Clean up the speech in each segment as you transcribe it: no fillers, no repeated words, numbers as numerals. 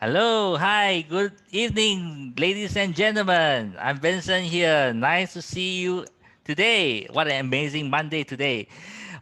Hello, hi, good evening, ladies and gentlemen. I'm Vincent here. Nice to see you today. What an amazing Monday today.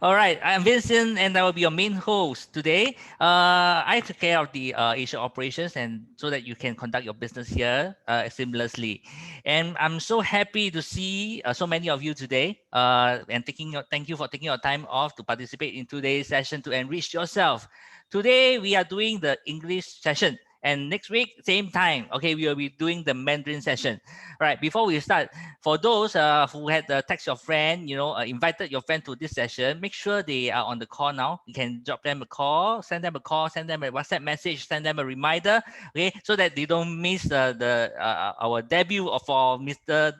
All right, I'm Vincent and I will be your main host today. I take care of the Asia operations and so that you can conduct your business here seamlessly. And I'm so happy to see so many of you today and thank you for taking your time off to participate in today's session to enrich yourself. Today, we are doing the English session. And next week, same time, okay, we will be doing the Mandarin session. All right, before we start, for those who had text your friend, invited your friend to this session, make sure they are on the call now. You can drop them a call, send them a call, send them a WhatsApp message, send them a reminder, okay, so that they don't miss our debut for Mr.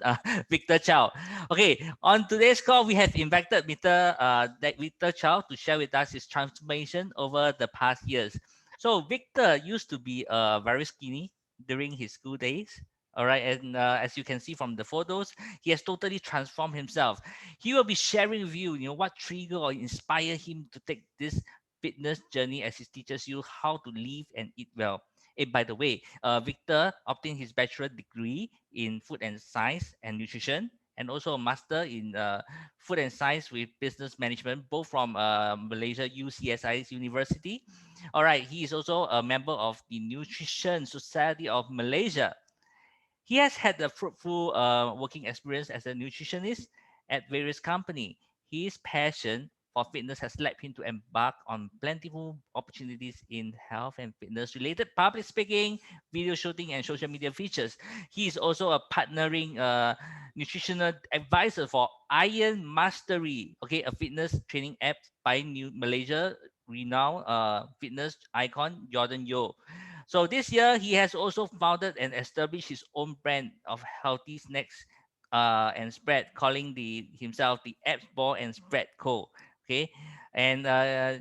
Victor Chao. Okay, on today's call, we have invited Victor Chao to share with us his transformation over the past years. So Victor used to be very skinny during his school days. All right, and as you can see from the photos, he has totally transformed himself. He will be sharing with you, what trigger or inspire him to take this fitness journey as he teaches you how to live and eat well. And by the way, Victor obtained his bachelor degree in food and science and nutrition, and also a master in food and science with business management, both from Malaysia UCSI University. All right, he is also a member of the Nutrition Society of Malaysia. He has had a fruitful working experience as a nutritionist at various companies. His passion for fitness has led him to embark on plentiful opportunities in health and fitness related public speaking, video shooting, and social media features. He is also a partnering nutritional advisor for Iron Mastery, okay, a fitness training app by New Malaysia renowned fitness icon Jordan Yo. So this year, he has also founded and established his own brand of healthy snacks and spread, calling himself the Apps Ball and Spread Co. Okay, and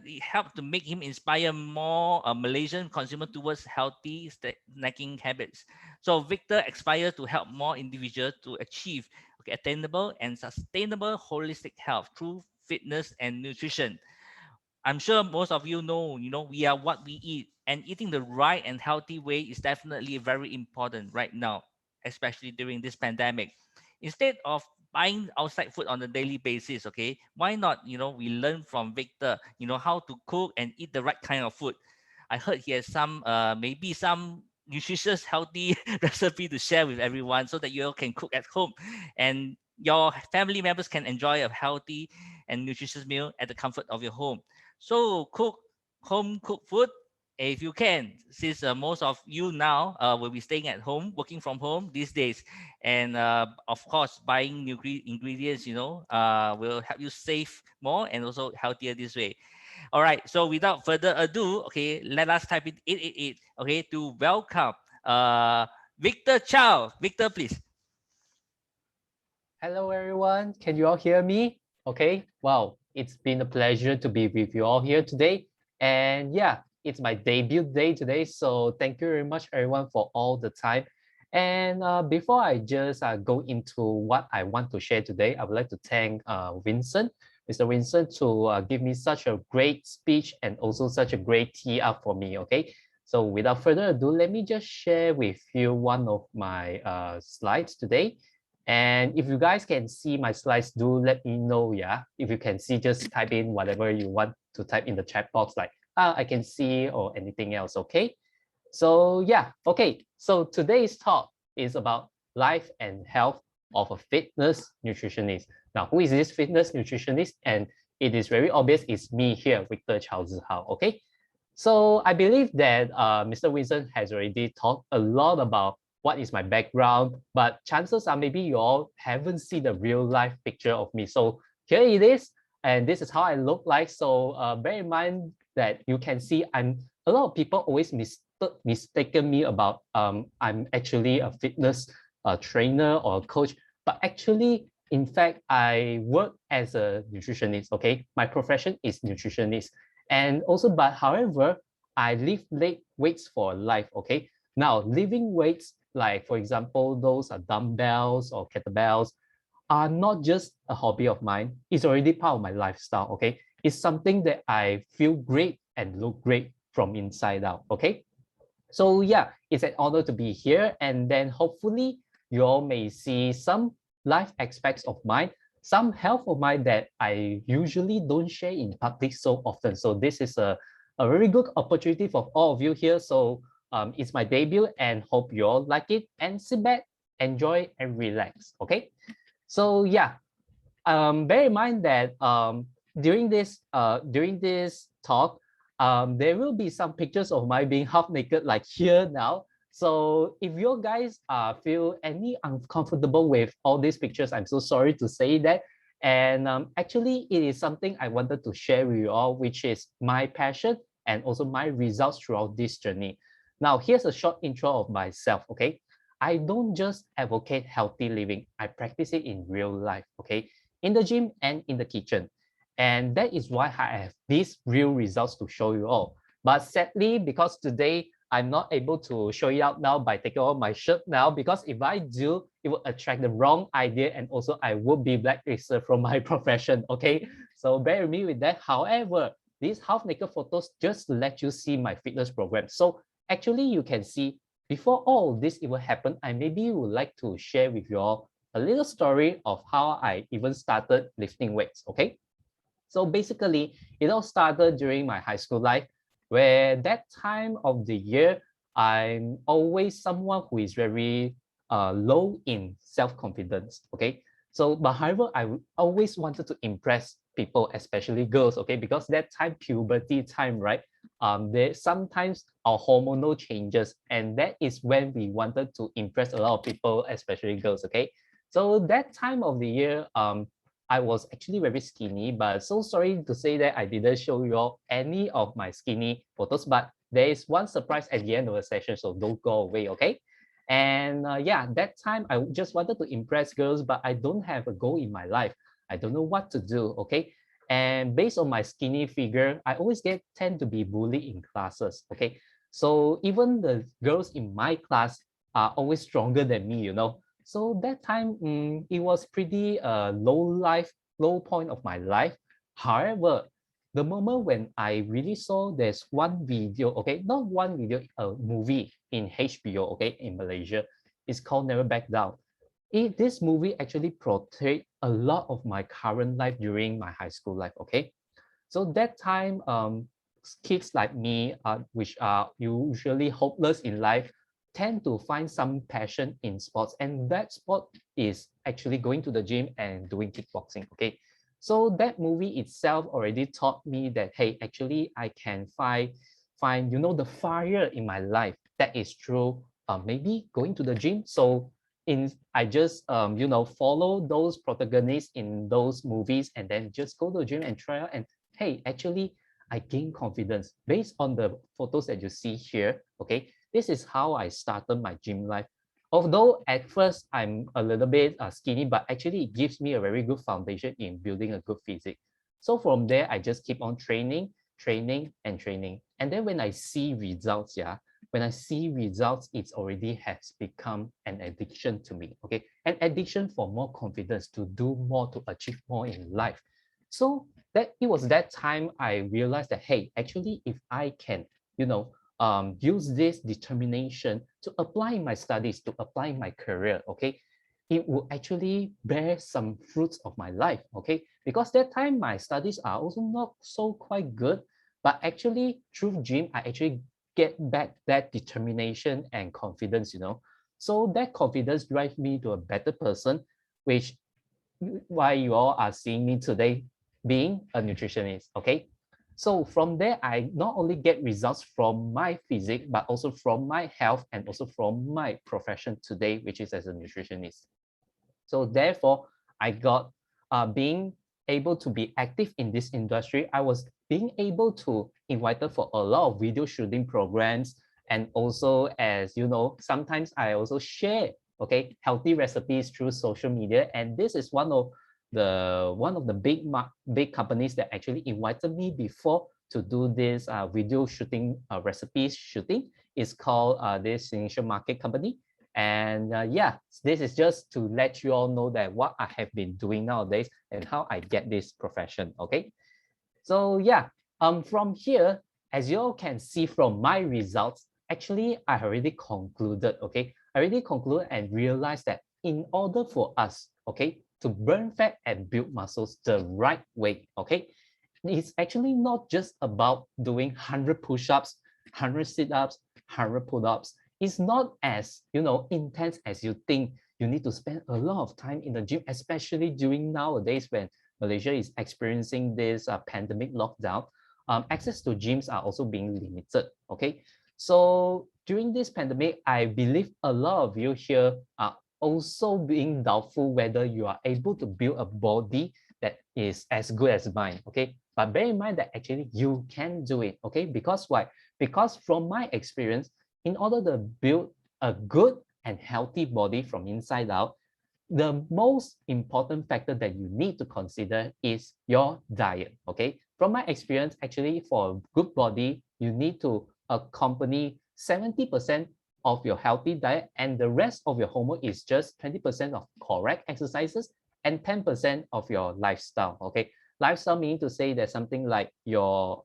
it helped to make him inspire more Malaysian consumer towards healthy snacking habits. So Victor aspires to help more individuals to achieve attainable and sustainable holistic health through fitness and nutrition. I'm sure most of we are what we eat, and eating the right and healthy way is definitely very important right now, especially during this pandemic. Instead of buying outside food on a daily basis, okay, why not, we learn from Victor, how to cook and eat the right kind of food. I heard he has maybe some nutritious, healthy recipe to share with everyone so that you all can cook at home and your family members can enjoy a healthy and nutritious meal at the comfort of your home. So cook home cooked food if you can, since most of you now will be staying at home, working from home these days, and of course, buying new ingredients, will help you save more and also healthier this way. All right. So without further ado, okay, let us type in 888, okay, to welcome Victor Chow. Victor, please. Hello, everyone. Can you all hear me? Okay. Wow. It's been a pleasure to be with you all here today. And yeah, it's my debut day today. So thank you very much, everyone, for all the time. And before I just go into what I want to share today, I would like to thank Vincent, Mr. Vincent, to give me such a great speech and also such a great tee up for me. Okay. So without further ado, let me just share with you one of my slides today. And if you guys can see my slides, do let me know. Yeah, if you can see, just type in whatever you want to type in the chat box, like I can see or anything else. Okay. So yeah, okay. So today's talk is about life and health of a fitness nutritionist. Now, who is this fitness nutritionist? And it is very obvious, it's me here, Victor Chao Zihao. Okay. So I believe that Mr. Winston has already talked a lot about what is my background, but chances are maybe you all haven't seen the real life picture of me. So here it is, and this is how I look like. So bear in mind that you can see a lot of people always mistaken me about I'm actually a fitness trainer or coach, but actually, in fact, I work as a nutritionist. Okay, my profession is nutritionist. And also, but however, I lift weights for life. Okay. Now, lifting weights, like for example, those are dumbbells or kettlebells, are not just a hobby of mine. It's already part of my lifestyle. Okay. It's something that I feel great and look great from inside out. Okay. So yeah, it's an honor to be here. And then hopefully you all may see some life aspects of mine, some health of mine that I usually don't share in public so often. So this is a very good opportunity for all of you here. So it's my debut and hope you all like it and sit back, enjoy and relax. Okay. So yeah, bear in mind that during this talk, there will be some pictures of my being half naked, like here now. So if you guys feel any uncomfortable with all these pictures, I'm so sorry to say that. And actually, it is something I wanted to share with you all, which is my passion and also my results throughout this journey. Now, here's a short intro of myself. Okay, I don't just advocate healthy living; I practice it in real life. Okay, in the gym and in the kitchen. And that is why I have these real results to show you all. But sadly, because today I'm not able to show it out now by taking off my shirt now, because if I do, it will attract the wrong idea and also I would be blacklisted from my profession. Okay, so bear with me with that. However, these half naked photos just let you see my fitness program. So actually, you can see before all this even happened, I maybe would like to share with you all a little story of how I even started lifting weights. Okay. So basically, it all started during my high school life, where that time of the year, I'm always someone who is very low in self-confidence. Okay. So, but however, always wanted to impress people, especially girls. Okay, because that time, puberty time, right? There sometimes our hormonal changes, and that is when we wanted to impress a lot of people, especially girls. Okay, so that time of the year, I was actually very skinny, but so sorry to say that I didn't show you all any of my skinny photos, but there is one surprise at the end of the session, so don't go away, okay? And yeah, that time I just wanted to impress girls, but I don't have a goal in my life. I don't know what to do, okay? And based on my skinny figure, I always get tend to be bullied in classes, okay? So even the girls in my class are always stronger than me, you know. So that time, it was pretty low point of my life. However, the moment when I really saw there's one video, okay, not one video, a movie in HBO, okay, in Malaysia, it's called Never Back Down. This movie actually portrayed a lot of my current life during my high school life, okay. So that time, kids like me, which are usually hopeless in life, tend to find some passion in sports, and that sport is actually going to the gym and doing kickboxing. Okay, so that movie itself already taught me that hey, actually I can find the fire in my life that is through maybe going to the gym. So in I just follow those protagonists in those movies and then just go to the gym and try out and hey, actually, I gain confidence based on the photos that you see here. Okay, this is how I started my gym life. Although at first I'm a little bit skinny, but actually it gives me a very good foundation in building a good physique. So from there, I just keep on training, and training. And then when I see results, yeah, when I see results, it already has become an addiction to me. Okay, an addiction for more confidence to do more, to achieve more in life. So that it was that time I realized that hey, actually, if I can, use this determination to apply in my studies, to apply in my career, okay, it will actually bear some fruits of my life, okay, because that time my studies are also not so quite good, but actually through gym, I actually get back that determination and confidence, so that confidence drives me to a better person, which why you all are seeing me today being a nutritionist. Okay. So from there, I not only get results from my physique, but also from my health and also from my profession today, which is as a nutritionist. So therefore, I got being able to be active in this industry. I was being able to invited for a lot of video shooting programs, and also as you know, sometimes I also share healthy recipes through social media, and this is one of the big companies that actually invited me before to do this video shooting recipes shooting. It's called this initial market company, and yeah, this is just to let you all know that what I have been doing nowadays and how I get this profession. Okay, so yeah, from here, as you all can see from my results, actually I already concluded, okay? I already concluded and realized that in order for us, okay, to burn fat and build muscles the right way, okay, it's actually not just about doing 100 push-ups, 100 sit-ups, 100 pull-ups. It's not as, intense as you think. You need to spend a lot of time in the gym, especially during nowadays when Malaysia is experiencing this pandemic lockdown. Access to gyms are also being limited, okay? So during this pandemic, I believe a lot of you here are also being doubtful whether you are able to build a body that is as good as mine, okay? But bear in mind that actually you can do it, okay? Because why? Because from my experience, in order to build a good and healthy body from inside out, the most important factor that you need to consider is your diet, okay? From my experience, actually, for a good body, you need to accompany 70% of your healthy diet, and the rest of your homework is just 20% of correct exercises and 10% of your lifestyle, okay? Lifestyle meaning to say that something like your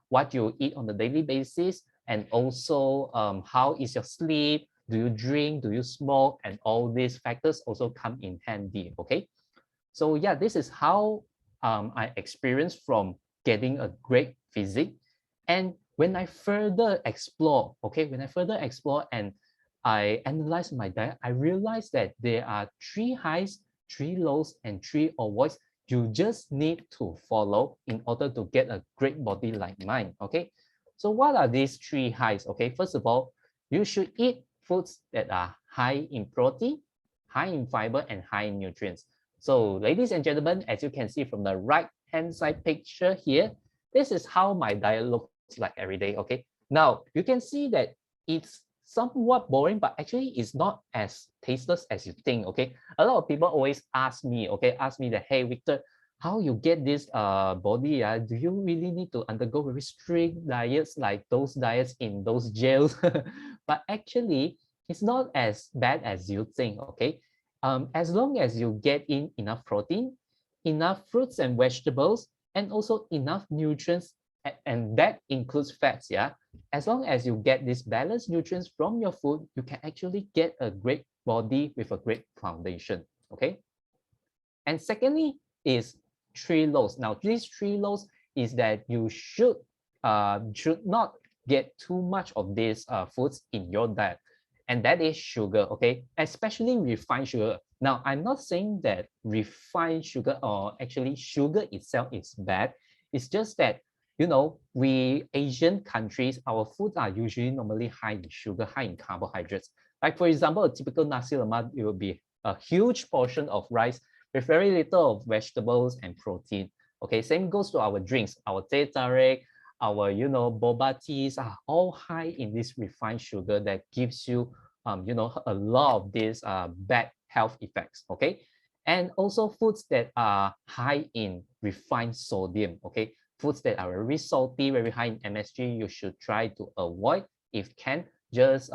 what you eat on a daily basis, and also how is your sleep, do you drink, do you smoke, and all these factors also come in handy, okay? So yeah, this is how I experienced from getting a great physique. And when I further explore, okay, when I further explore and I analyze my diet, I realized that there are three highs, three lows, and three avoids you just need to follow in order to get a great body like mine, okay? So what are these three highs? Okay, first of all, you should eat foods that are high in protein, high in fiber, and high in nutrients. So ladies and gentlemen, as you can see from the right hand side picture here, this is how my diet looks like every day, okay? Now, you can see that it's somewhat boring, but actually it's not as tasteless as you think, okay? A lot of people always ask me, okay, ask me that, hey, Victor, how you get this body, do you really need to undergo very strict diets like those diets in those jails? But actually, it's not as bad as you think, okay? As long as you get in enough protein, enough fruits and vegetables, and also enough nutrients, and that includes fats, yeah. As long as you get these balanced nutrients from your food, you can actually get a great body with a great foundation, okay? And secondly is three lows. Now, these three lows is that you should not get too much of these foods in your diet, and that is sugar, okay? Especially refined sugar. Now, I'm not saying that refined sugar or actually sugar itself is bad. It's just that, we Asian countries, our foods are usually normally high in sugar, high in carbohydrates. Like for example, a typical nasi lemak, it will be a huge portion of rice with very little of vegetables and protein. Okay, same goes to our drinks, our teh tarik, our boba teas are all high in this refined sugar that gives you a lot of these bad health effects. Okay, and also foods that are high in refined sodium. Okay, foods that are very salty, very high in MSG, you should try to avoid if can. Just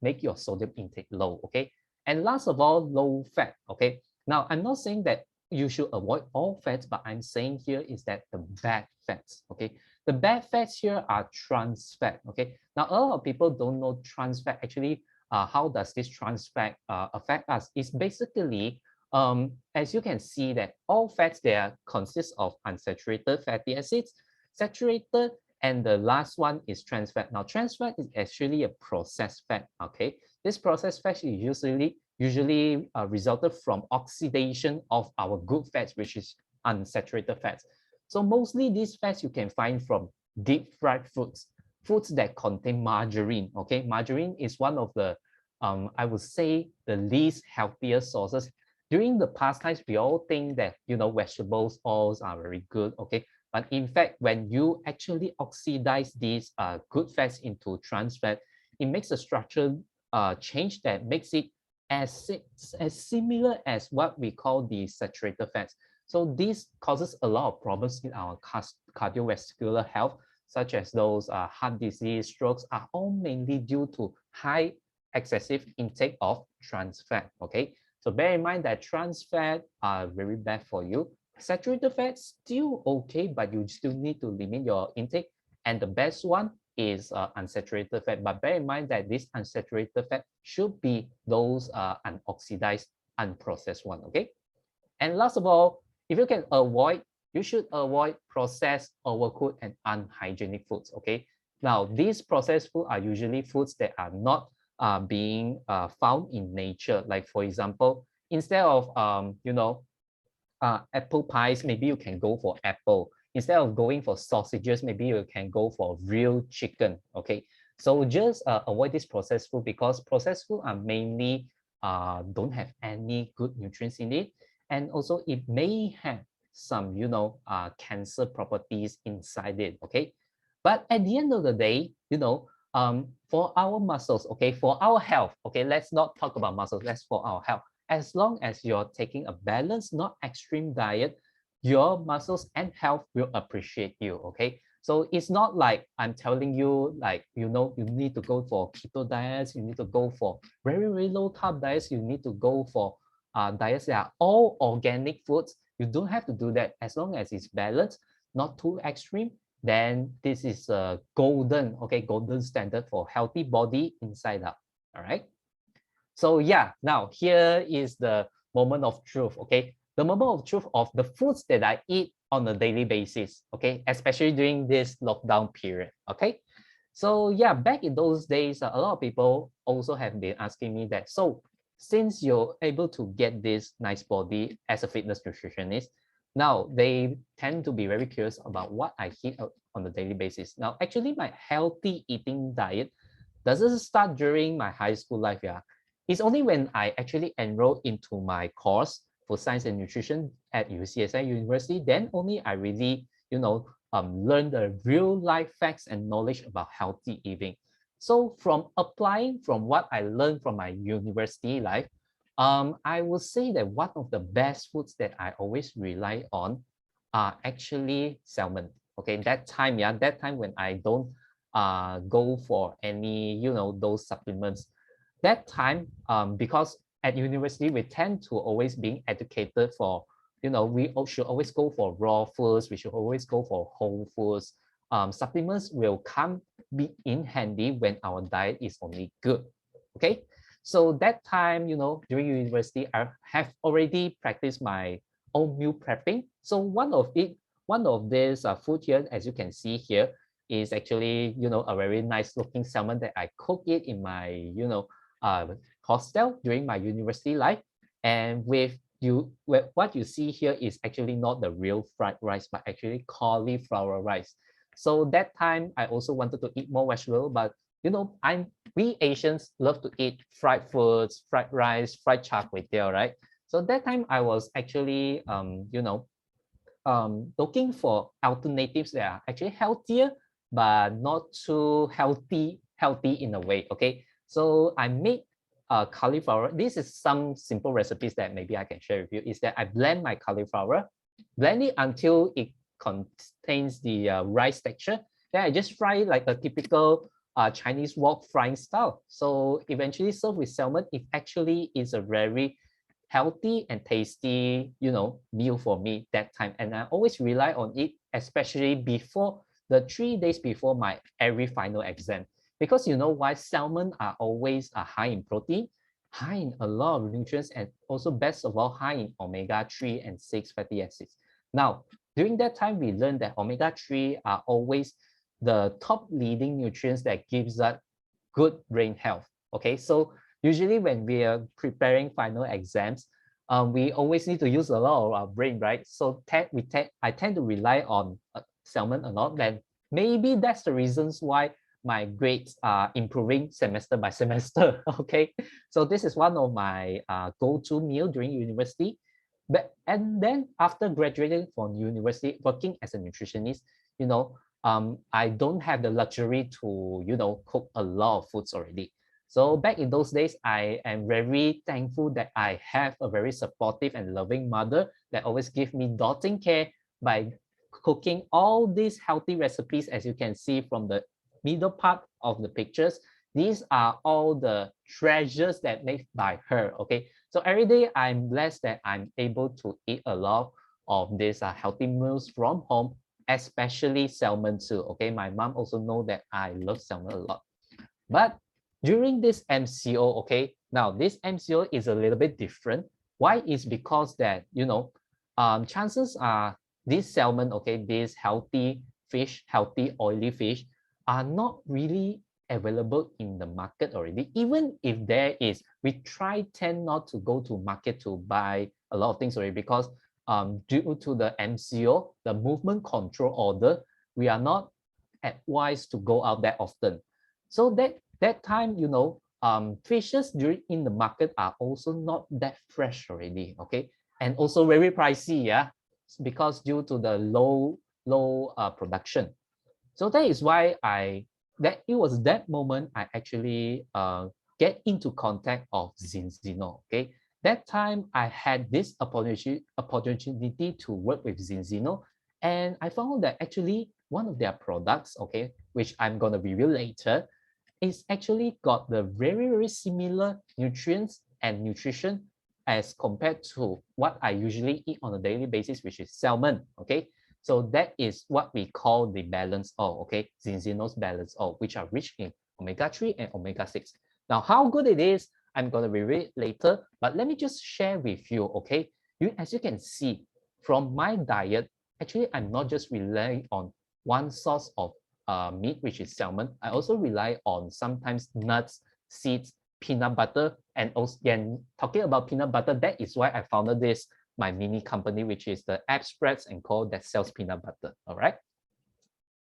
make your sodium intake low. Okay, and last of all, low fat. Okay, now I'm not saying that you should avoid all fats, but I'm saying here is that the bad fats. Okay, the bad fats here are trans fat. Okay, now a lot of people don't know trans fat actually. How does this trans fat affect us? It's basically as you can see that all fats there consist of unsaturated fatty acids, saturated, and the last one is trans fat. Now, trans fat is actually a processed fat. Okay, this processed fat is usually resulted from oxidation of our good fats, which is unsaturated fats. So mostly these fats you can find from deep fried foods, foods that contain margarine. Okay, margarine is one of the I would say the least healthier sources. During the past times, we all think that vegetables oils are very good. Okay, but in fact, when you actually oxidize these good fats into trans fat, it makes a structural change that makes it as similar as what we call the saturated fats. So this causes a lot of problems in our cardiovascular health, such as those heart disease, strokes, are all mainly due to high excessive intake of trans fat. Okay, so bear in mind that trans fat are very bad for you. Saturated fat still okay, but you still need to limit your intake. And the best one is unsaturated fat, but bear in mind that this unsaturated fat should be those unoxidized, unprocessed one, okay? And last of all, if you can avoid, you should avoid processed, overcooked, and unhygienic foods, okay? Now, these processed foods are usually foods that are not being found in nature. Like for example, instead of, apple pies, maybe you can go for apple. Instead of going for sausages, maybe you can go for real chicken, okay? So just avoid this processed food because processed food are mainly don't have any good nutrients in it. And also it may have some, cancer properties inside it, okay? But at the end of the day, for our muscles, okay, for our health, okay, let's not talk about muscles, let's for our health. As long as you're taking a balanced, not extreme diet, your muscles and health will appreciate you, okay? So it's not like I'm telling you, like, you need to go for keto diets, you need to go for very, very low carb diets, you need to go for diets that are all organic foods. You don't have to do that as long as it's balanced, not too extreme. Then this is a golden standard for healthy body inside out. All right. So yeah, now here is the moment of truth, okay? The moment of truth of the foods that I eat on a daily basis, okay? Especially during this lockdown period, okay? So yeah, back in those days, a lot of people also have been asking me that, so since you're able to get this nice body as a fitness nutritionist, now they tend to be very curious about what I eat on a daily basis. Now, actually, my healthy eating diet doesn't start during my high school life, yeah. It's only when I actually enrolled into my course for science and nutrition at UCSI University, then only I really, learn the real life facts and knowledge about healthy eating. So from applying from what I learned from my university life, I would say that one of the best foods that I always rely on are actually salmon. Okay, that time when I don't go for any, those supplements. That time, because at university, we tend to always being educated for, we should always go for raw foods, we should always go for whole foods. Supplements will come be in handy when our diet is only good. Okay. So that time, during university, I have already practiced my own meal prepping. So one of this food here, as you can see here, is actually, a very nice looking salmon that I cook it in my, uh, hostel during my university life. And what you see here is actually not the real fried rice, but actually cauliflower rice. So that time I also wanted to eat more vegetable, but we Asians love to eat fried foods, fried rice, fried char kway teow, right? So that time I was actually looking for alternatives that are actually healthier but not too healthy in a way. Okay, so I made cauliflower. This is some simple recipes that maybe I can share with you. Is that I blend my cauliflower, blend it until it contains the rice texture. Then I just fry it like a typical Chinese wok frying style. So eventually serve with salmon. It actually is a very healthy and tasty, meal for me that time. And I always rely on it, especially before the 3 days before my every final exam. Because you know why salmon are always high in protein, high in a lot of nutrients, and also best of all, high in omega-3 and 6 fatty acids. Now, during that time, we learned that omega-3 are always the top leading nutrients that gives us good brain health. Okay, so usually when we are preparing final exams, we always need to use a lot of our brain, right? So I tend to rely on salmon a lot. Then maybe that's the reasons why my grades are improving semester by semester. Okay, so this is one of my go-to meal during university. And then after graduating from university, working as a nutritionist, I don't have the luxury to, cook a lot of foods already. So back in those days, I am very thankful that I have a very supportive and loving mother that always give me daunting care by cooking all these healthy recipes, as you can see from the middle part of the pictures. These are all the treasures that made by her. Okay, so every day I'm blessed that I'm able to eat a lot of these healthy meals from home, especially salmon too. Okay, my mom also know that I love salmon a lot. But during this MCO, okay, now this MCO is a little bit different. Why? Is because that, chances are this salmon, okay, this healthy fish, healthy oily fish, are not really available in the market already. Even if there is, we tend not to go to market to buy a lot of things already, because due to the MCO, the movement control order, we are not advised to go out that often. So that time, fishes during in the market are also not that fresh already. Okay, and also very pricey. Yeah, because due to the low production. So that is why that it was that moment I actually get into contact of Zinzino. Okay, that time I had this opportunity to work with Zinzino, and I found that actually one of their products, okay, which I'm gonna review later, is actually got the very similar nutrients and nutrition as compared to what I usually eat on a daily basis, which is salmon. Okay, so that is what we call the balance oil. Okay, Zinzino's balance oil, which are rich in omega-3 and omega-6. Now, how good it is, I'm going to review it later, but let me just share with you. Okay, as you can see from my diet, actually I'm not just relying on one source of meat, which is salmon. I also rely on sometimes nuts, seeds, peanut butter, and also, again, talking about peanut butter, that is why I founded this my mini company, which is the App Spreads and Co. that sells peanut butter. All right.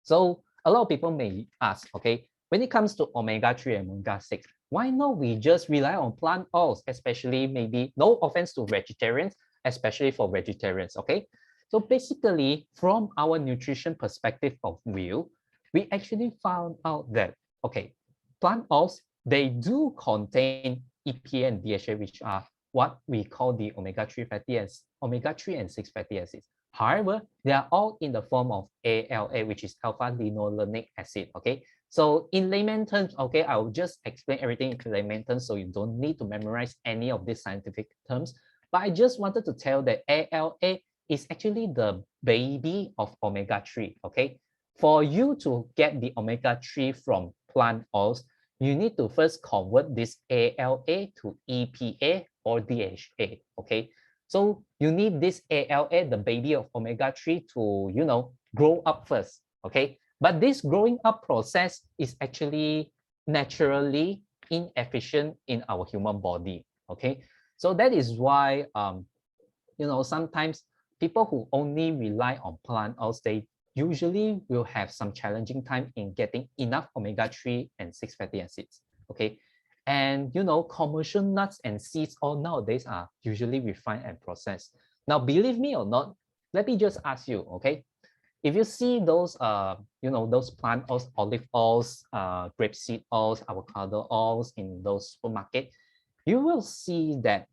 So a lot of people may ask, okay, when it comes to omega-3 and omega-6, why not we just rely on plant oils, especially maybe no offense to vegetarians, especially for vegetarians. Okay. So basically, from our nutrition perspective of view, we actually found out that, okay, plant oils, they do contain EPA and DHA, which are what we call the omega-3 fatty acids, omega-3 and 6 fatty acids. However, they are all in the form of ALA, which is alpha linolenic acid. Okay, so in layman terms, okay, I will just explain everything in layman terms, so you don't need to memorize any of these scientific terms. But I just wanted to tell that ALA is actually the baby of omega-3. Okay, for you to get the omega-3 from plant oils, you need to first convert this ALA to EPA or DHA. Okay, so you need this ALA, the baby of omega-3, to, grow up first. Okay, but this growing up process is actually naturally inefficient in our human body. Okay, so that is why sometimes people who only rely on plant oils, they usually will have some challenging time in getting enough omega-3 and 6 fatty acids. Okay, and commercial nuts and seeds all nowadays are usually refined and processed. Now, believe me or not, let me just ask you, okay, if you see those those plant oils, olive oils, grapeseed oils, avocado oils in those supermarket, you will see that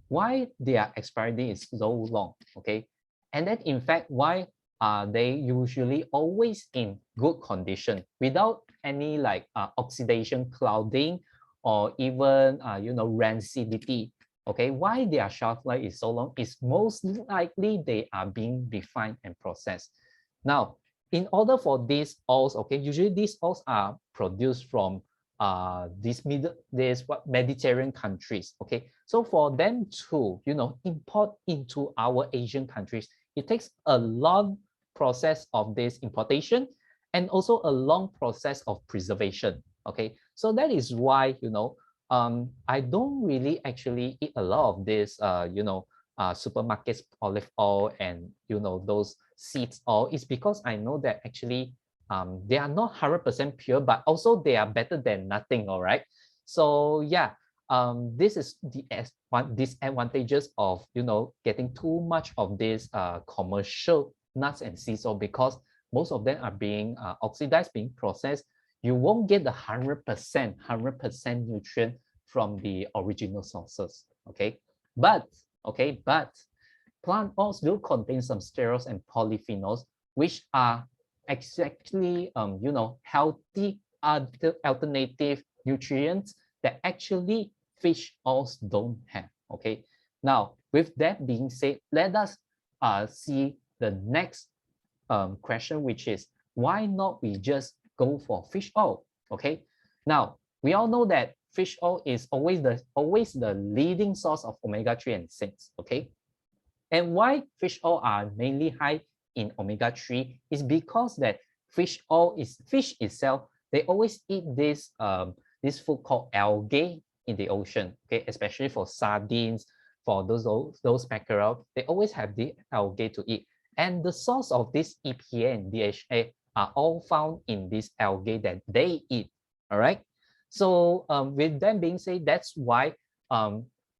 why their expiry date is so long. Okay, and then in fact, why are they usually always in good condition without any like oxidation, clouding, or even rancidity? Okay, why their shelf life is so long is most likely they are being refined and processed. Now, in order for these oils, okay, usually these oils are produced from these what Mediterranean countries. Okay, so for them to import into our Asian countries, it takes a long process of this importation and also a long process of preservation. Okay, so that is why I don't really actually eat a lot of this supermarkets olive oil and those seeds oil. Is because I know that actually they are not 100% pure, but also they are better than nothing. All right, so yeah, this is the disadvantages of getting too much of this commercial nuts and seeds oil, because most of them are being oxidized, being processed. You won't get the 100% nutrient from the original sources. Okay, but plant oils do contain some sterols and polyphenols, which are exactly healthy alternative nutrients that actually fish oils don't have. Okay, now with that being said, let us see the next question, which is why not we just go for fish oil? Okay, now we all know that fish oil is always the leading source of omega-3 and 6. Okay, and why fish oil are mainly high in omega-3 is because that fish itself, they always eat this food called algae in the ocean. Okay, especially for sardines, for those mackerel, they always have the algae to eat. And the source of this EPA and DHA are all found in this algae that they eat. All right. So with them being said, that's why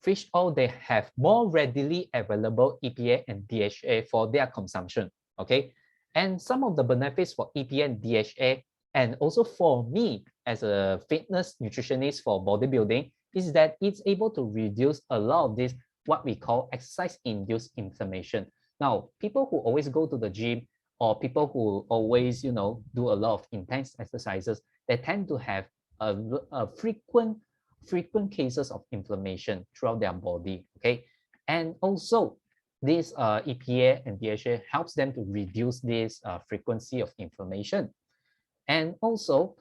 fish oil, they have more readily available EPA and DHA for their consumption. Okay, and some of the benefits for EPA and DHA, and also for me as a fitness nutritionist for bodybuilding, is that it's able to reduce a lot of this what we call exercise-induced inflammation. Now, people who always go to the gym, or people who always, do a lot of intense exercises, they tend to have a frequent cases of inflammation throughout their body. Okay, and also this EPA and DHA helps them to reduce this frequency of inflammation. And also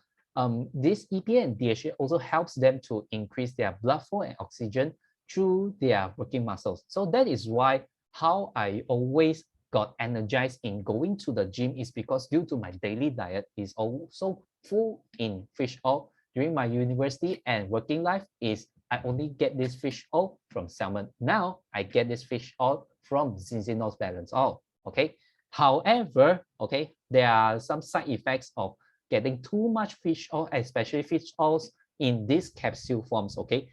this EPA and DHA also helps them to increase their blood flow and oxygen through their working muscles. So that is why how I always got energized in going to the gym is because due to my daily diet is also full in fish oil. During my university and working life is I only get this fish oil from salmon. Now I get this fish oil from Zinzino's Balance Oil. Okay. However, okay, there are some side effects of getting too much fish oil, especially fish oils in these capsule forms. Okay.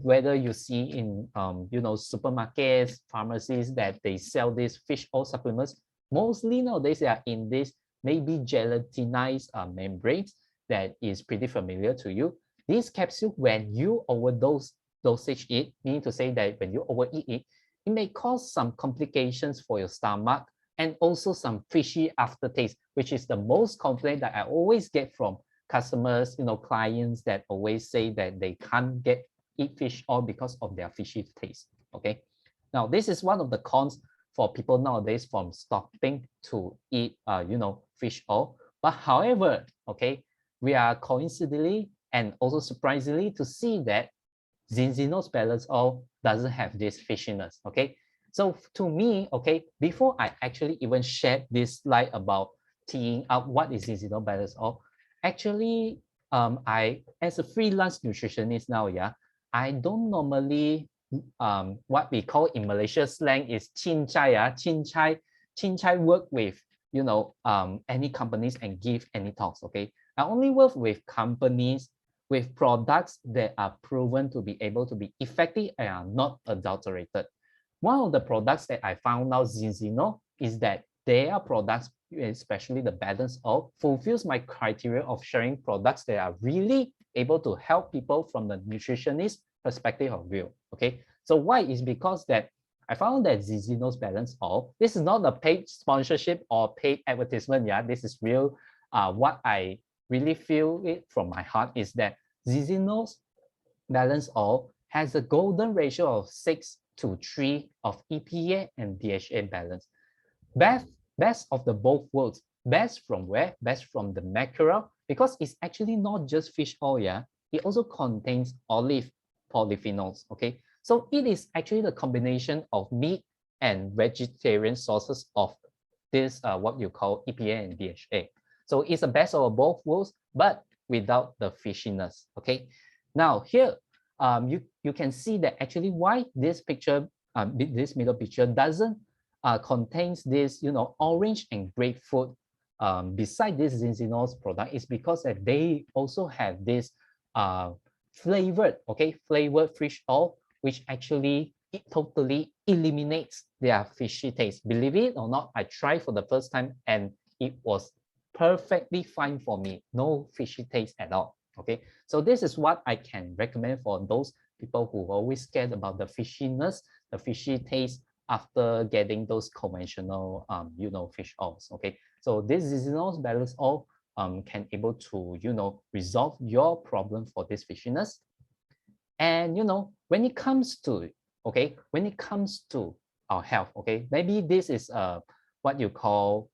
Whether you see in supermarkets, pharmacies that they sell these fish oil supplements, mostly nowadays they are in this maybe gelatinized membranes that is pretty familiar to you. This capsule, when you dosage it, meaning to say that when you overeat it, it may cause some complications for your stomach and also some fishy aftertaste, which is the most complaint that I always get from customers, clients that always say that they can't eat fish oil because of their fishy taste. Okay, now this is one of the cons for people nowadays from stopping to eat fish oil. But however, okay, we are coincidentally and also surprisingly to see that Zinzino's Balance Oil doesn't have this fishiness. Okay, so to me, okay, before I actually even shared this slide about teeing up what is Zinzino Balance Oil, actually I, as a freelance nutritionist now, yeah, I don't normally what we call in Malaysia slang is cincai, cincai work with any companies and give any talks. Okay, I only work with companies with products that are proven to be able to be effective and are not adulterated. One of the products that I found out Zinzino is that their products, especially the Balance Oil, fulfills my criteria of sharing products that are really able to help people from the nutritionist perspective of view. Okay, so why is because that I found that Zinzino's Balance Oil, this is not a paid sponsorship or paid advertisement. Yeah, this is real. What I really feel it from my heart is that Zinzino's Balance Oil has a golden ratio of 6:3 of EPA and DHA balance. Best of the both worlds. Best from where? Best from the mackerel, because it's actually not just fish oil, yeah. It also contains olive polyphenols, okay? So it is actually the combination of meat and vegetarian sources of this, what you call EPA and DHA. So it's the best of both worlds, but without the fishiness, okay? Now here, you can see that actually why this picture, this middle picture doesn't contains this, orange and grapefruit beside this Zinzino's product is because that they also have this flavored fish oil, which actually it totally eliminates their fishy taste. Believe it or not, I tried for the first time and it was perfectly fine for me. No fishy taste at all. Okay, so this is what I can recommend for those people who are always scared about the fishiness, the fishy taste after getting those conventional, fish oils. Okay, so this Zinzino's Balance Oil can able to, resolve your problem for this fishiness. And when it comes to, when it comes to our health, okay, maybe this is what you call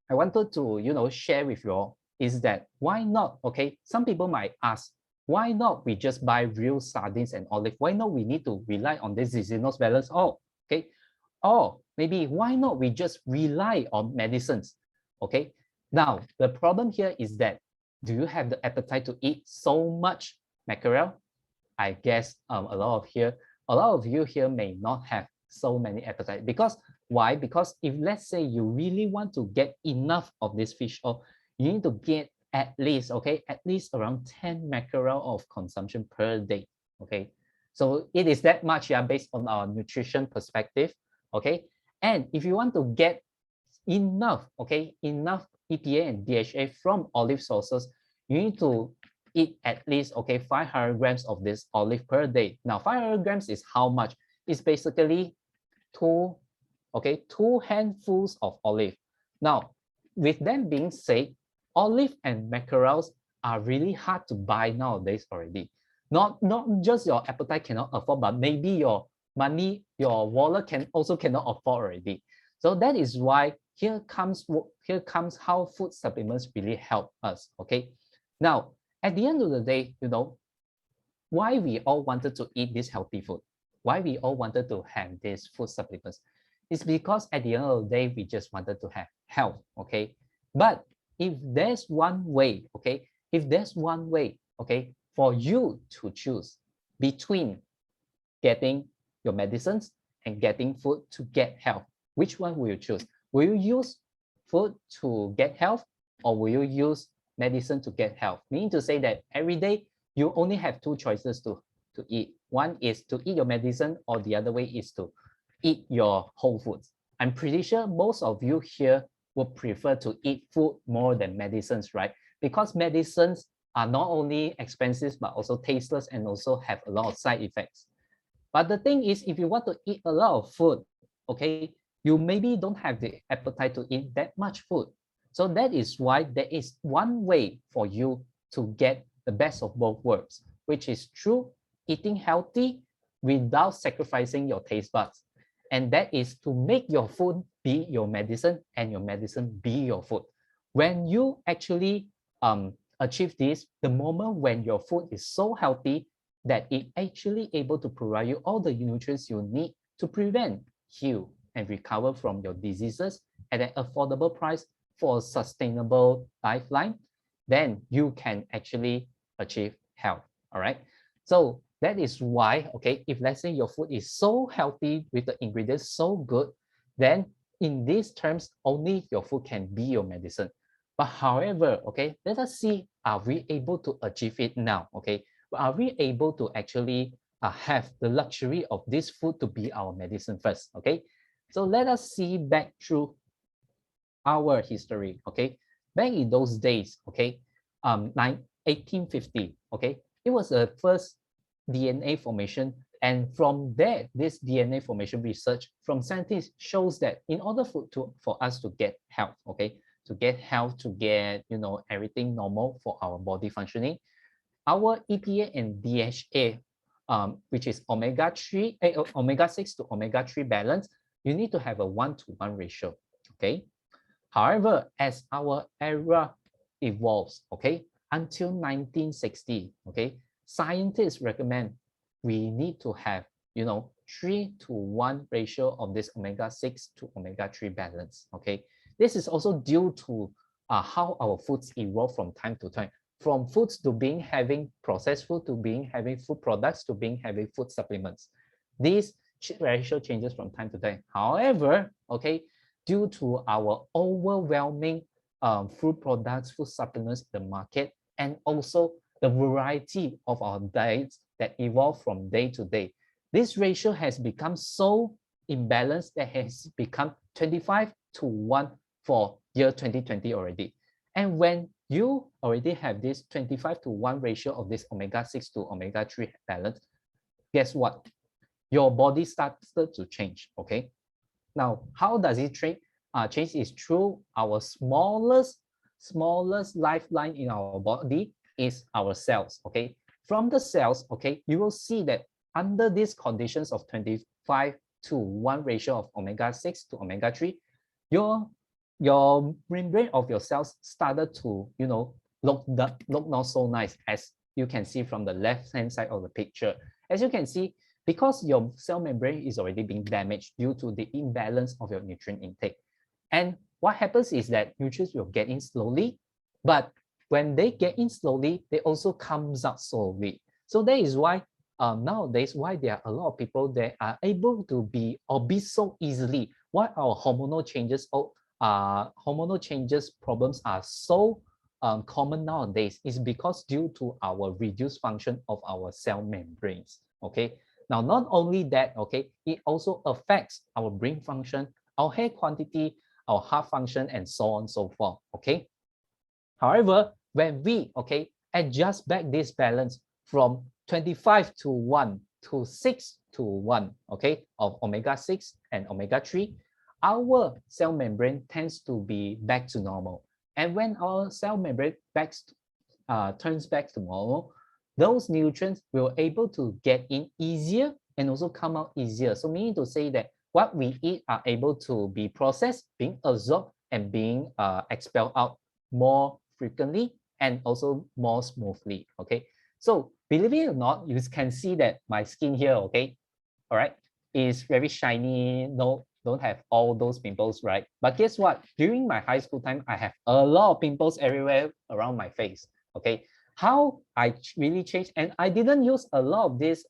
I wanted to, share with you all is that why not, okay? Some people might ask, why not we just buy real sardines and olive? Why not we need to rely on this disease balance? Oh, okay. Or maybe why not we just rely on medicines? Okay. Now, the problem here is that do you have the appetite to eat so much mackerel? I guess a lot of you here may not have so many appetite because why? Because if let's say you really want to get enough of this fish oil, you need to get at least at least around 10 mackerel of consumption per day. Okay, so it is that much, yeah, based on our nutrition perspective. Okay, and if you want to get enough EPA and DHA from olive sources, you need to eat at least 500 grams of this olive per day. Now 500 grams is how much? It's basically two two handfuls of olive. Now with them being said, olive and mackerels are really hard to buy nowadays already. Not just your appetite cannot afford, but maybe your money, your wallet cannot afford already. So that is why here comes how food supplements really help us. Okay, now at the end of the day, why we all wanted to eat this healthy food, why we all wanted to have these food supplements, is because at the end of the day we just wanted to have health. Okay, but if there's one way, for you to choose between getting your medicines and getting food to get health, which one will you choose? Will you use food to get health, or will you use medicine to get health? Meaning to say that every day you only have two choices to eat. One is to eat your medicine, or the other way is to eat your whole foods. I'm pretty sure most of you here would prefer to eat food more than medicines, right? Because medicines are not only expensive but also tasteless and also have a lot of side effects. But the thing is, if you want to eat a lot of food, okay, you maybe don't have the appetite to eat that much food. So that is why there is one way for you to get the best of both worlds, which is through eating healthy without sacrificing your taste buds. And that is to make your food be your medicine and your medicine be your food. When you actually achieve this, the moment when your food is so healthy that it actually able to provide you all the nutrients you need to prevent, heal, and recover from your diseases at an affordable price for a sustainable lifeline, then you can actually achieve health. All right. So that is why, okay, if let's say your food is so healthy with the ingredients so good, then in these terms, only your food can be your medicine. But however, okay, let us see, are we able to achieve it now? Okay, are we able to actually have the luxury of this food to be our medicine first? Okay, so let us see back through our history. Okay, back in those days, okay, 1850, okay, it was the first DNA formation, and from there, this DNA formation research from scientists shows that in order for us to get health, okay, to get health, to get everything normal for our body functioning, our EPA and DHA, which is omega-3, omega-6 to omega-3 balance, you need to have a 1-to-1 ratio, okay? However, as our era evolves, okay, until 1960, okay, scientists recommend we need to have, 3-to-1 ratio of this omega-6 to omega-3 balance, okay? This is also due to how our foods evolve from time to time, from foods to being having processed food, to being having food products, to being having food supplements. These ratio changes from time to time. However, okay, due to our overwhelming food products, food supplements in the market, and also the variety of our diets that evolve from day to day, this ratio has become so imbalanced that has become 25-to-1 for year 2020 already. And when you already have this 25-to-1 ratio of this omega-6 to omega-3 balance, guess what? Your body started to change, okay? Now, how does it change? Change is through our smallest lifeline in our body is our cells, okay? From the cells, okay, you will see that under these conditions of 25-to-1 ratio of omega-6 to omega-3, your your membrane of your cells started to, look not so nice, as you can see from the left hand side of the picture. As you can see, because your cell membrane is already being damaged due to the imbalance of your nutrient intake. And what happens is that nutrients will get in slowly, but when they get in slowly, they also comes out slowly. So that is why nowadays why there are a lot of people that are able to be obese so easily. Why our hormonal changes problems are so common nowadays is because due to our reduced function of our cell membranes. Okay. Now, not only that, okay, it also affects our brain function, our hair quantity, our heart function, and so on and so forth. Okay. However, when we, okay, adjust back this balance from 25 to 1 to 6 to 1, okay, of omega-6 and omega-3, our cell membrane tends to be back to normal. And when our cell membrane turns back to normal, those nutrients will able to get in easier and also come out easier. So meaning to say that what we eat are able to be processed, being absorbed, and being expelled out more frequently and also more smoothly. Okay, so believe it or not, you can see that my skin here, okay, all right, is very shiny. No, don't have all those pimples, right? But guess what? During my high school time, I have a lot of pimples everywhere around my face. Okay, how I really changed, and I didn't use a lot of these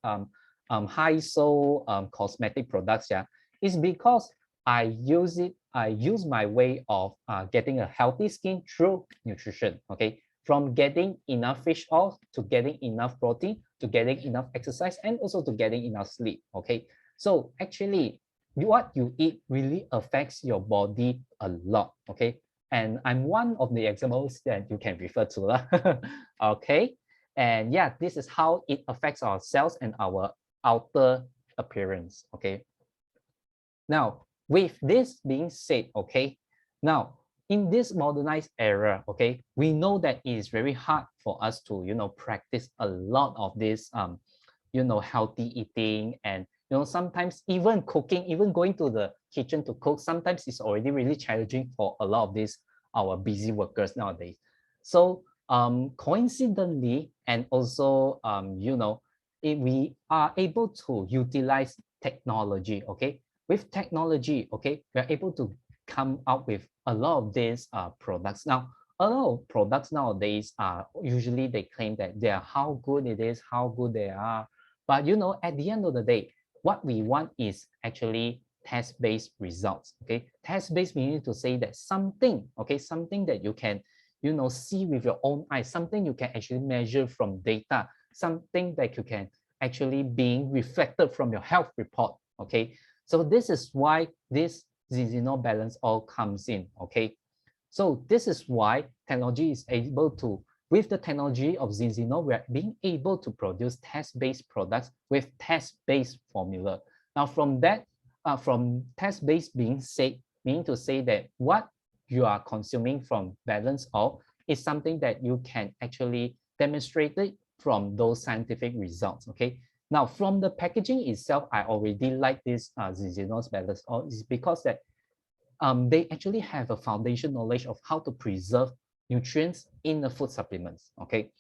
high so cosmetic products. Yeah, is because I use my way of getting a healthy skin through nutrition. Okay, from getting enough fish oil to getting enough protein to getting enough exercise and also to getting enough sleep. Okay, so actually what you eat really affects your body a lot. Okay, and I'm one of the examples that you can refer to. Okay, and yeah, this is how it affects our cells and our outer appearance. Okay, now with this being said, okay, now in this modernized era, okay, we know that it is very hard for us to, practice a lot of this healthy eating, and sometimes even cooking, even going to the kitchen to cook, sometimes it's already really challenging for a lot of these our busy workers nowadays. So coincidentally, and also if we are able to utilize technology, okay, with technology, okay, we're able to come up with a lot of these products. Now, a lot of products nowadays are usually they claim that they are how good it is, how good they are. But at the end of the day, what we want is actually test-based results. Okay, test-based meaning to say that something, okay, something that you can, see with your own eyes, something you can actually measure from data, something that you can actually being reflected from your health report. Okay, so this is why this Zinzino balance all comes in. Okay, so this is why technology is able to, with the technology of Zinzino, we are being able to produce test-based products with test-based formula. Now, from test-based being said, meaning to say that what you are consuming from balance oil is something that you can actually demonstrate it from those scientific results. Okay. Now, from the packaging itself, I already like this Zinzino's balance oil is because that they actually have a foundation knowledge of how to preserve nutrients in the food supplements. Okay,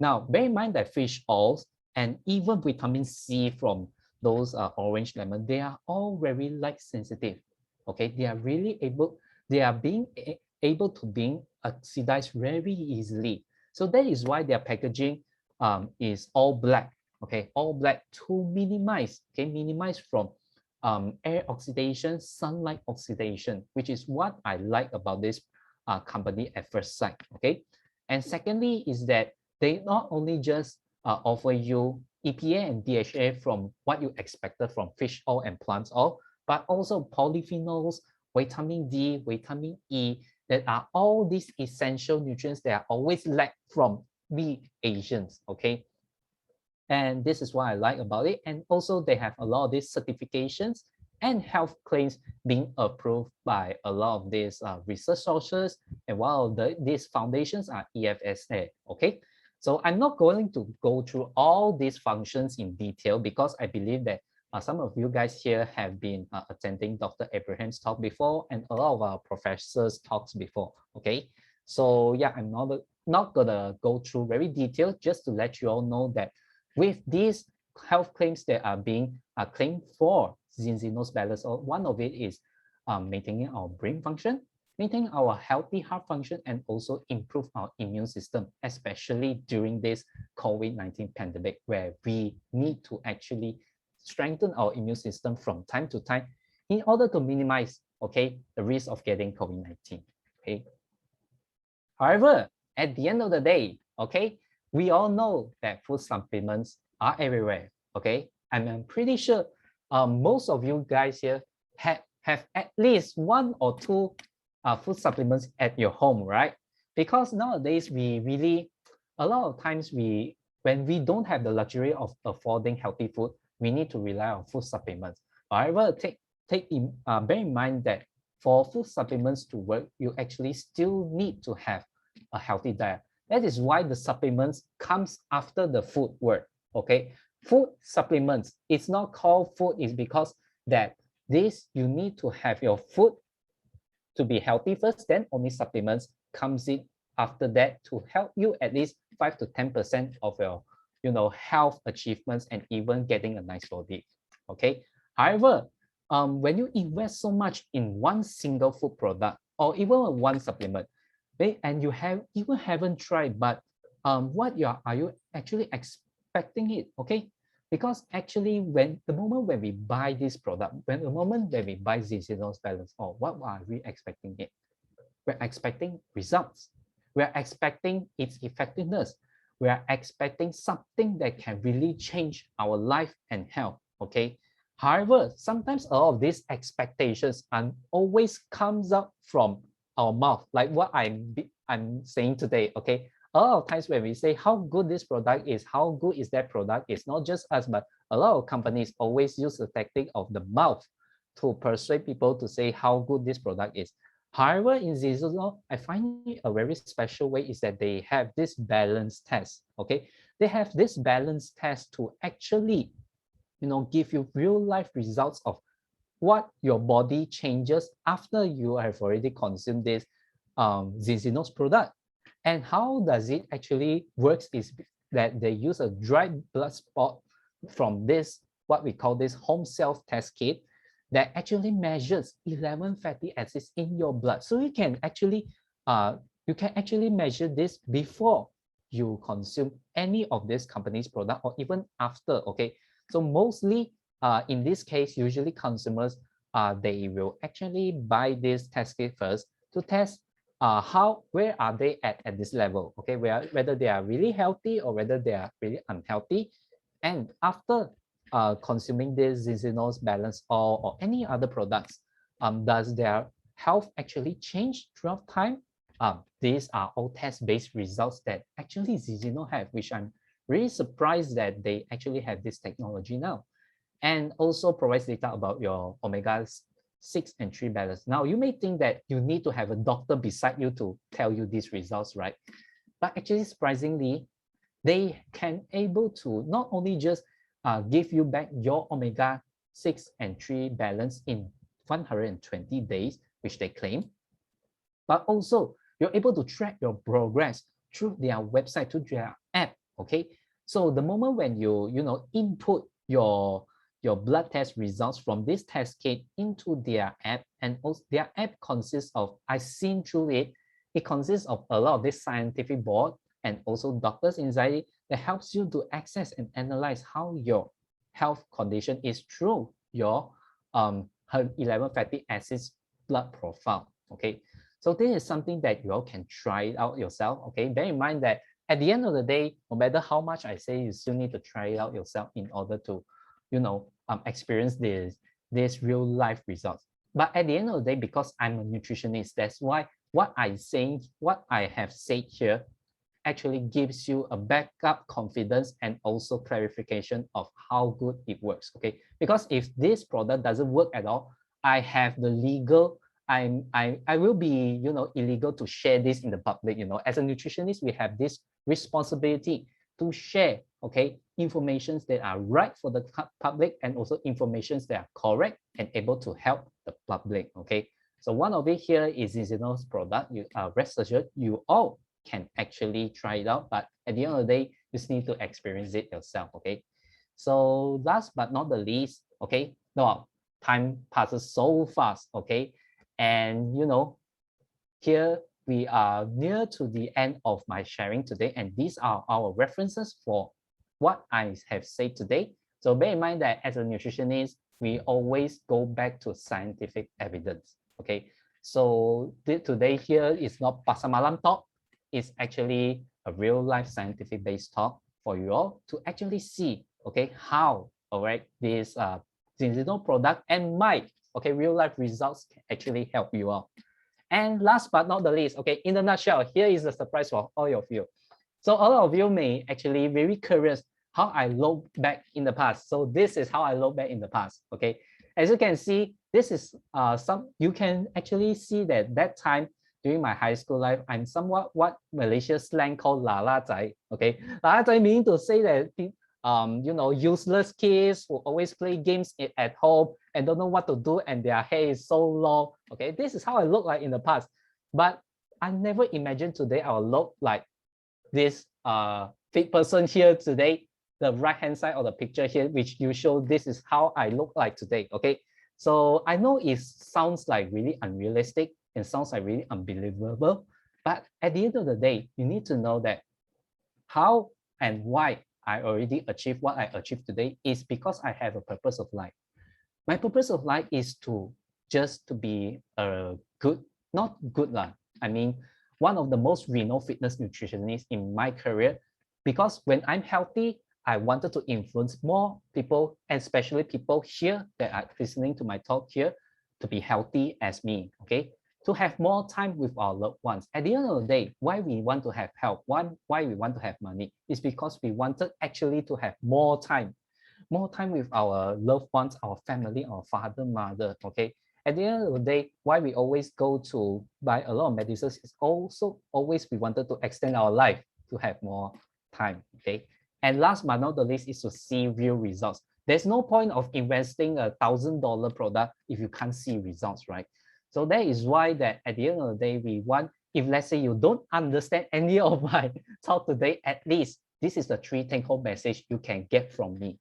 now bear in mind that fish oils and even vitamin C from those orange lemon, they are all very light sensitive. Okay, they are really able, they are being able to being oxidized very easily. So that is why their packaging is all black. Okay, all black to minimize, okay, minimize from air oxidation, sunlight oxidation, which is what I like about this company at first sight. Okay, and secondly is that they not only just offer you EPA and DHA from what you expected from fish oil and plant oil, but also polyphenols, vitamin D, vitamin E, that are all these essential nutrients that are always lacked from we Asians. Okay, and this is what I like about it. And also they have a lot of these certifications and health claims being approved by a lot of these research sources. And one of these foundations are EFSA. Okay, so I'm not going to go through all these functions in detail because I believe that some of you guys here have been attending Dr. Abraham's talk before and a lot of our professors talks before. Okay, so yeah, I'm not gonna go through very detailed, just to let you all know that with these health claims that are being claimed for Zinzino's balance, or one of it is maintaining our brain function, maintain our healthy heart function, and also improve our immune system, especially during this COVID-19 pandemic, where we need to actually strengthen our immune system from time to time in order to minimize, okay, the risk of getting COVID-19. Okay. However, at the end of the day, okay, we all know that food supplements are everywhere. Okay, and I'm pretty sure most of you guys here have at least one or two food supplements at your home, right? Because nowadays we really, a lot of times when we don't have the luxury of affording healthy food, we need to rely on food supplements. However, bear in mind that for food supplements to work, you actually still need to have a healthy diet. That is why the supplements comes after the food work. Okay, food supplements, it's not called food, is because that this, you need to have your food to be healthy first, then only supplements comes in after that to help you at least 5 to 10% of your health achievements and even getting a nice body. Okay, however, when you invest so much in one single food product or even one supplement, and you haven't tried, but what are you actually expecting it? Okay, because actually when the moment when we buy this product, when the moment when we buy Zinzino's balance, or what are we expecting it? We're expecting results. We're expecting its effectiveness. We're expecting something that can really change our life and health. Okay. However, sometimes all of these expectations always comes up from our mouth, like what I'm saying today. Okay. A lot of times when we say how good this product is, how good is that product, it's not just us, but a lot of companies always use the tactic of the mouth to persuade people to say how good this product is. However, in Zizolo, I find it a very special way is that they have this balance test. Okay, they have this balance test to actually, give you real life results of what your body changes after you have already consumed this Zinzino's product. And how does it actually works is that they use a dried blood spot from this, what we call this home self test kit, that actually measures 11 fatty acids in your blood. So you can actually measure this before you consume any of this company's product or even after. Okay, so mostly in this case, usually consumers they will actually buy this test kit first to test where are they at this level. Okay, whether they are really healthy or whether they are really unhealthy. And after consuming this Zinzino's balance or any other products, does their health actually change throughout time? These are all test-based results that actually Zinzino have, which I'm really surprised that they actually have this technology now. And also provides data about your omega-6 and 3 balance. Now, you may think that you need to have a doctor beside you to tell you these results, right? But actually, surprisingly, they can able to not only just give you back your omega-6 and 3 balance in 120 days, which they claim, but also you're able to track your progress through their website, through their app. Okay, so the moment when you input your blood test results from this test kit into their app, and also their app consists of, I've seen through it, it consists of a lot of this scientific board and also doctors inside it that helps you to access and analyze how your health condition is through your 11 fatty acids blood profile. Okay, so this is something that you all can try it out yourself. Okay, bear in mind that at the end of the day, no matter how much I say, you still need to try it out yourself in order to experience this real life results. But at the end of the day, because I'm a nutritionist, that's why what I have said here actually gives you a backup confidence and also clarification of how good it works. Okay, because if this product doesn't work at all, I have the legal, I will be illegal to share this in the public. As a nutritionist, we have this responsibility to share, okay, informations that are right for the public and also informations that are correct and able to help the public. Okay, so one of it here is Zeno's product. You rest assured you all can actually try it out, but at the end of the day, you just need to experience it yourself. Okay, so last but not the least, okay, no, time passes so fast. Okay, and here we are near to the end of my sharing today, and these are our references for what I have said today. So bear in mind that as a nutritionist, we always go back to scientific evidence. Okay, so today here is not pasar malam talk, it's actually a real life scientific based talk for you all to actually see, okay, how, all right, this Zinzino product and my, okay, real life results can actually help you out. And last but not the least, okay, in a nutshell, here is the surprise for all of you. So a lot of you may actually very curious how I look back in the past. So this is how I look back in the past. Okay, as you can see, this is you can actually see that that time during my high school life, I'm somewhat what Malaysia slang called la la zai. Okay, la la zai meaning to say that useless kids who always play games at home and don't know what to do, and their hair is so long. Okay, this is how I look like in the past, but I never imagined today I will look like this fit person here today. The right hand side of the picture here, which you show, this is how I look like today. Okay, so I know it sounds like really unrealistic and sounds like really unbelievable, but at the end of the day, you need to know that how and why I already achieved what I achieved today is because I have a purpose of life. My purpose of life is to just to be a good, not good lah. I mean, one of the most renowned fitness nutritionists in my career, because when I'm healthy, I wanted to influence more people, and especially people here that are listening to my talk here, to be healthy as me. Okay, to have more time with our loved ones. At the end of the day, why we want to have health, why we want to have money, is because we wanted actually to have more time with our loved ones, our family, our father, mother. Okay. At the end of the day, why we always go to buy a lot of medicines is also always we wanted to extend our life to have more time. Okay. And last but not the least is to see real results. There's no point of investing $1,000 product if you can't see results, right? So that is why that at the end of the day, we want, if let's say you don't understand any of my talk today, at least this is the three take-home message you can get from me.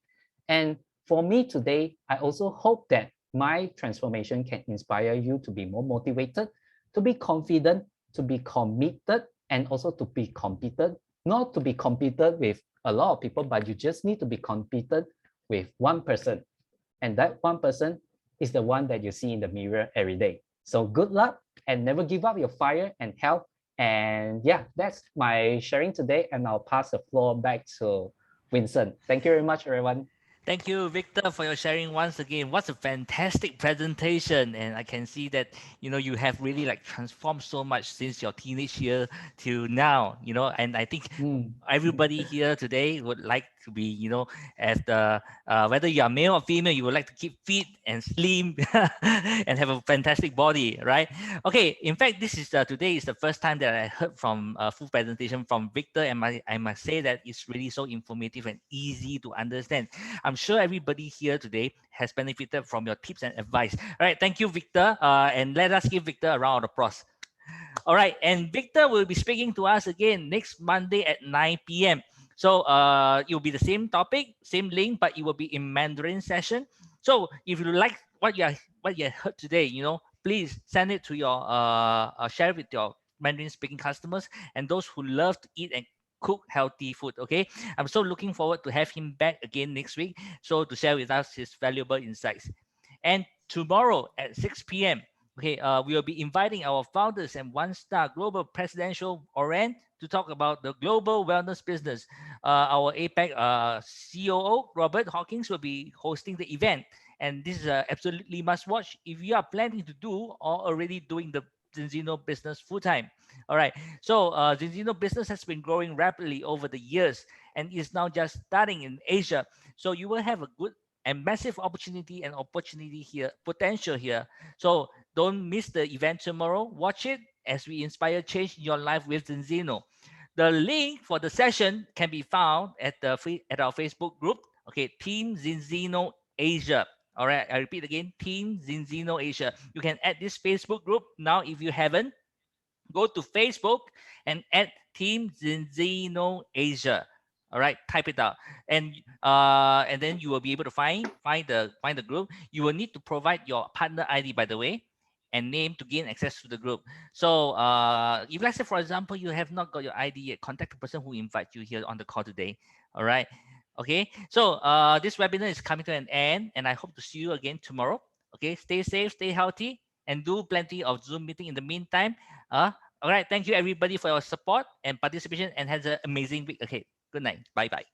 And for me today, I also hope that my transformation can inspire you to be more motivated, to be confident, to be committed, and also to be competent, not to be competent with a lot of people, but you just need to be competent with one person. And that one person is the one that you see in the mirror every day. So good luck and never give up your fire and health. And yeah, that's my sharing today. And I'll pass the floor back to Vincent. Thank you very much, everyone. Thank you, Victor, for your sharing once again. What a fantastic presentation. And I can see that, you have really like transformed so much since your teenage year till now, and I think Mm. everybody here today would like to be, as the, whether you are male or female, you would like to keep fit and slim and have a fantastic body, right? Okay. In fact, this is today is the first time that I heard from a full presentation from Victor, and I must say that it's really so informative and easy to understand. I'm sure everybody here today has benefited from your tips and advice. All right, thank you, Victor. And let us give Victor a round of applause. All right, and Victor will be speaking to us again next Monday at 9 p.m. So it will be the same topic, same link, but it will be in Mandarin session. So if you like what you heard today, please send it to your share it with your Mandarin speaking customers and those who love to eat and cook healthy food. Okay, I'm so looking forward to have him back again next week, so to share with us his valuable insights. And tomorrow at 6 p.m. Okay, we will be inviting our founders and one-star global presidential Oran to talk about the global wellness business. Our APEC COO, Robert Hawkins, will be hosting the event. And this is absolutely must watch if you are planning to do or already doing the Zinzino business full time. All right. So Zinzino business has been growing rapidly over the years and is now just starting in Asia. So you will have a good and massive opportunity here, potential here. So don't miss the event tomorrow. Watch it as we inspire change in your life with Zinzino. The link for the session can be found at at our Facebook group. Okay, Team Zinzino Asia. All right, I repeat again, Team Zinzino Asia. You can add this Facebook group now if you haven't. Go to Facebook and add Team Zinzino Asia. All right, type it out, and then you will be able to find the group. You will need to provide your partner ID, by the way, and name to gain access to the group. So if let's say, for example, you have not got your ID yet, contact the person who invited you here on the call today. All right. Okay. So this webinar is coming to an end, and I hope to see you again tomorrow. Okay. Stay safe, stay healthy, and do plenty of Zoom meeting in the meantime. Uh, all right. Thank you everybody for your support and participation, and have an amazing week. Okay. Good night. Bye bye.